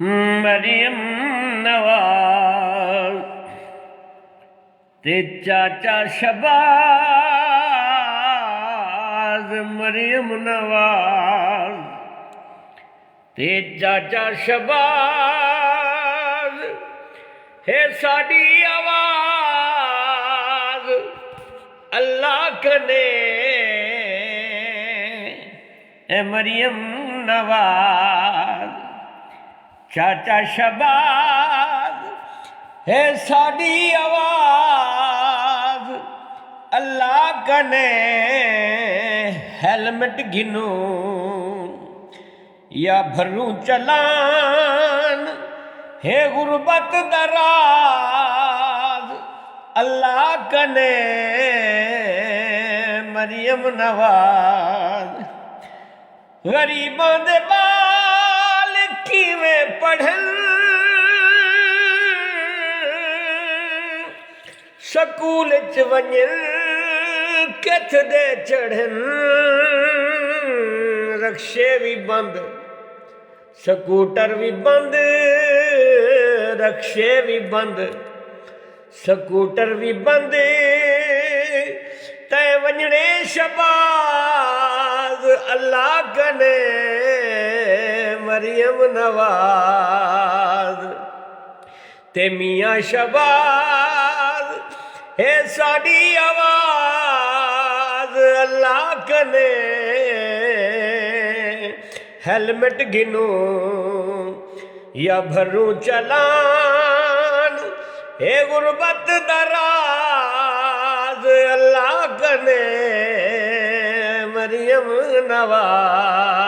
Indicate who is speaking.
Speaker 1: मरियम नवाज ते चाचा शबाज। मरियम नवाज ते चाचा शबाज है साड़ी आवाज अल्लाह कने। ए मरियम नवाज चाचा शबाज है साड़ी आवाज अल्लाह कने। हेलमेट गिनो या भरू चलान है गुरबत दराज अल्लाह कने। मरियम नवाज गरीबां दे बाल किवें पढ़न, स्कूल च वंजन किथ दे चढ़न। रक्शे भी बंद स्कूटर भी बंद, रक्शे भी बंद स्कूटर भी बंद। तै वंजने शबाज अल्लाह कने। मरियम नवाज ते मियाँ शबाज है साड़ी आवाज अल्लाह कने। हेलमेट गिनो या भरू चलान हे गुरबत दराज अल्लाह कने। मरियम नवाज।